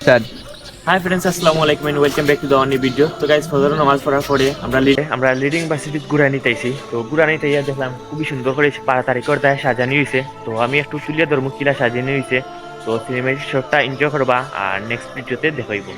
Start. High friends, আসসালামু আলাইকুম and welcome back to the Oni video. তো গাইস, ফজর নামাজ পড়ার পরে আমরা লিডিং ভার্সিটি ঘুরা নিতেছি। তো ঘুরা নিতে গিয়ে দেখলাম খুবই সুন্দর করে তাড়াতাড়ি করে দেয় সাজানো হয়েছে। তো আমি একটু তুলিয়া ধর্ম কিলা সাজানো হয়েছে। তো সিনেমাটিক শটটা এনজয় করবা আর নেক্সট ভিডিওতে দেখাইবো।